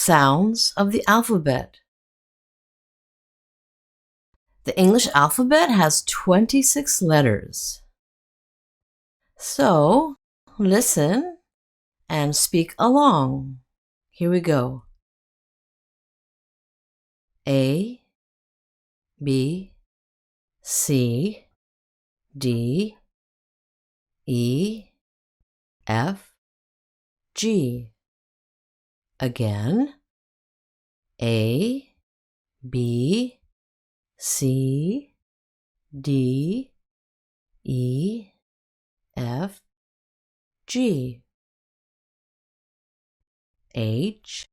Sounds of the alphabet. The English alphabet has 26 letters. So, listen and speak along. Here we go. A, B, C, D, E, F, G. Again. A, B, C, D, E, F, G. H,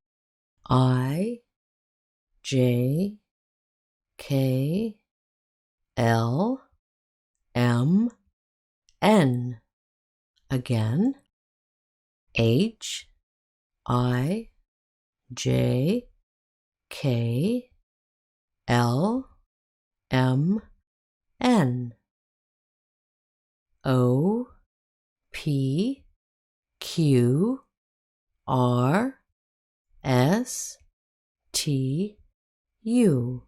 I, J, K, L, M, N. Again. H, I, J, K, L, M, N. O, P, Q, R, S, T, U.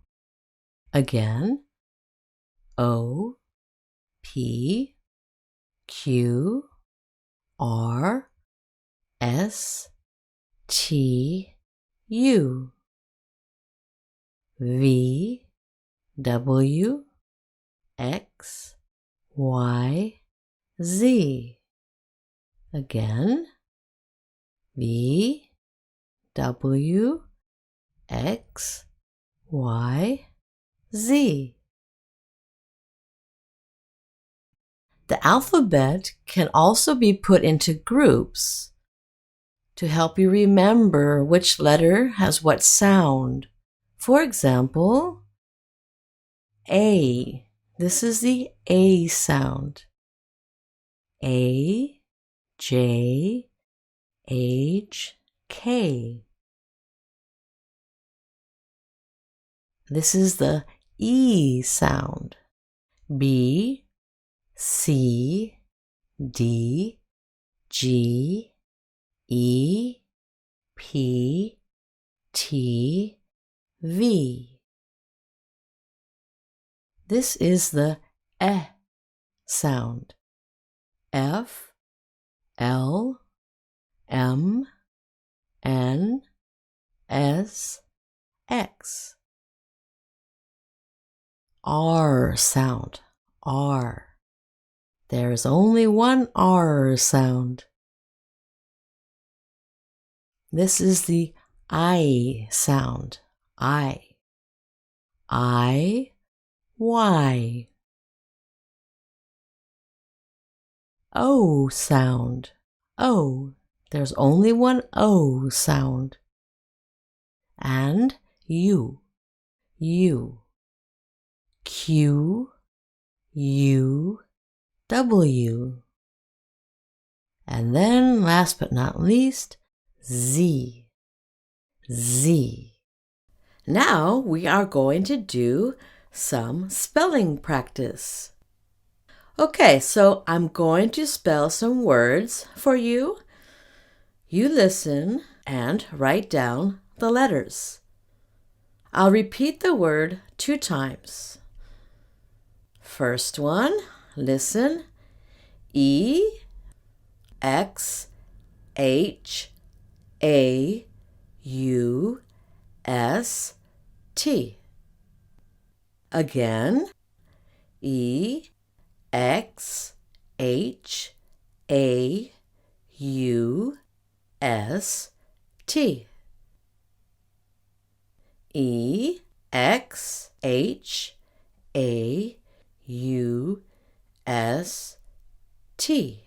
Again. O, P, Q, R, S, T, U. V, W, X, Y, Z. Again. V, W, X, Y, Z. The alphabet can also be put into groups to help you remember which letter has what sound. For example, A. This is the A sound. A, J, H, K. This is the E sound. B, C, D, G, E, P, T, V. This is the E sound. F, L, M, N, S, X. R sound. R. There is only one R sound. This is the I sound. I. I, Y. O sound. O. There's only one O sound. And U. U. Q, U, W. And then, last but not least, Z. Z. Now we are going to do some spelling practice. Okay, so I'm going to spell some words for you. You listen and write down the letters. I'll repeat the word 2 times. First one, listen. E, X, H, A, U, S, T. Again. E, X, H, A, U, S, T. E, X, H, A, U, S, T.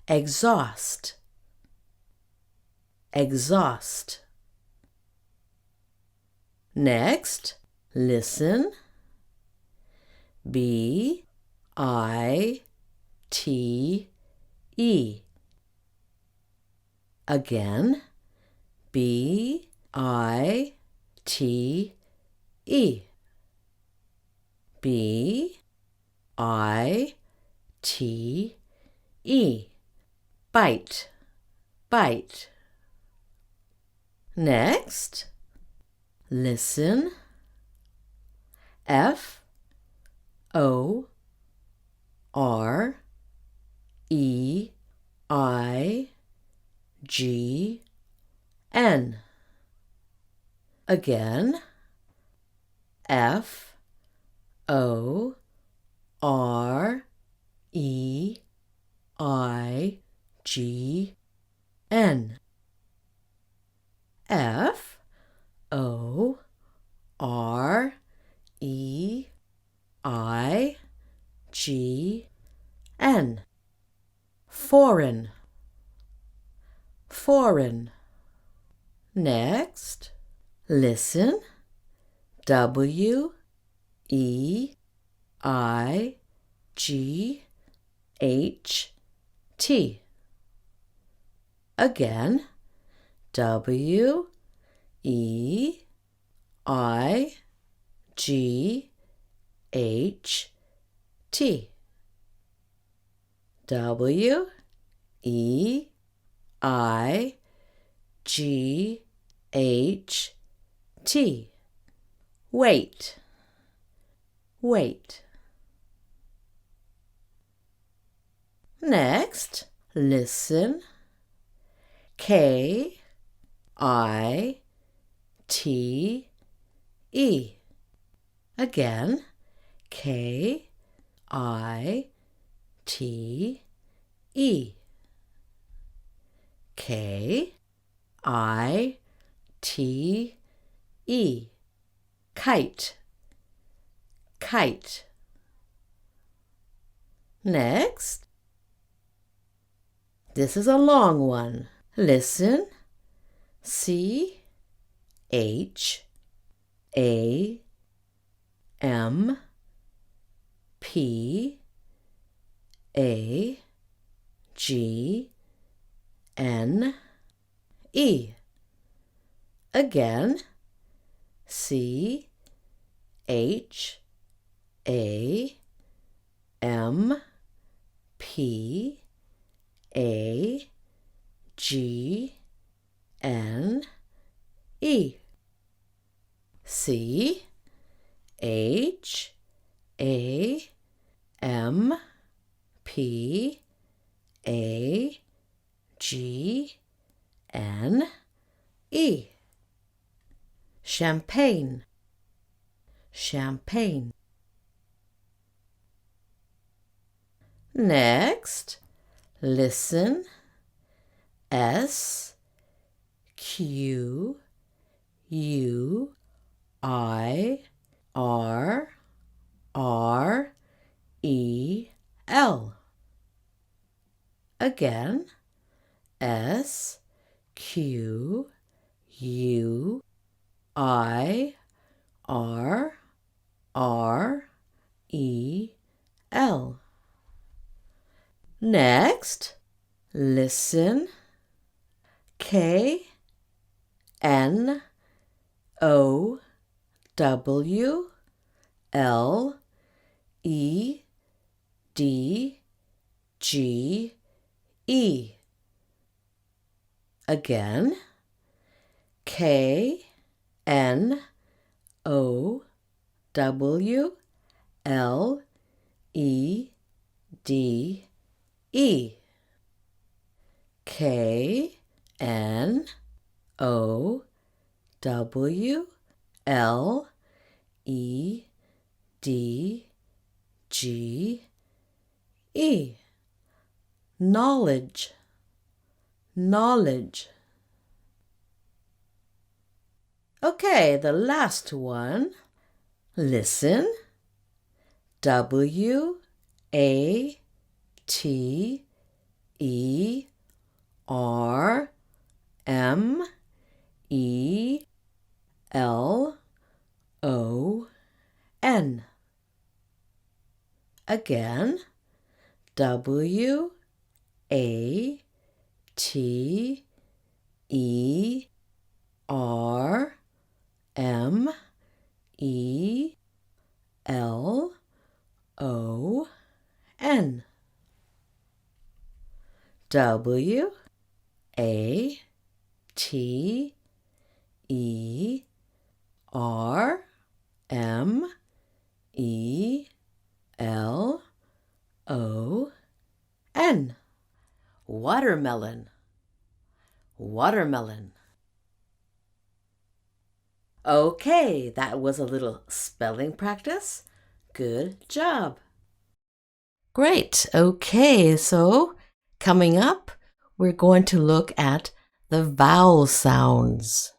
Exhaust. Exhaust. Next, listen. B, I, T, E. Again. B, I, T, E. B, I, T, E. Bite. Bite. Next, listen. F O R E I G N. Again, F O R E I G N. F O R E I G N. Foreign. Foreign. Next, listen. W E I G H T. Again, W E I G H T. W E I G H T. Wait. Wait. Next, listen. K I T E. Again, K I T E. K I T E. Kite. Kite. Next, this is a long one. Listen. C H A M P A G N E. Again, C H A M P A G N E. C H A M P A G N E. Champagne. Champagne. Next, listen. S Q U I R R E L. Again, S Q U I R R E L. Next, listen. K N O W L E D G E. Again, K N O W L E D E. K N O W L E D G E. Knowledge. Knowledge. Okay, the last one. Listen. W A T E R M E L O N. Again, W A T E R M E L O N. W A T E R M E L O N. Watermelon. Watermelon. Okay, that was a little spelling practice. Good job. Great. Okay, so coming up, we're going to look at the vowel sounds.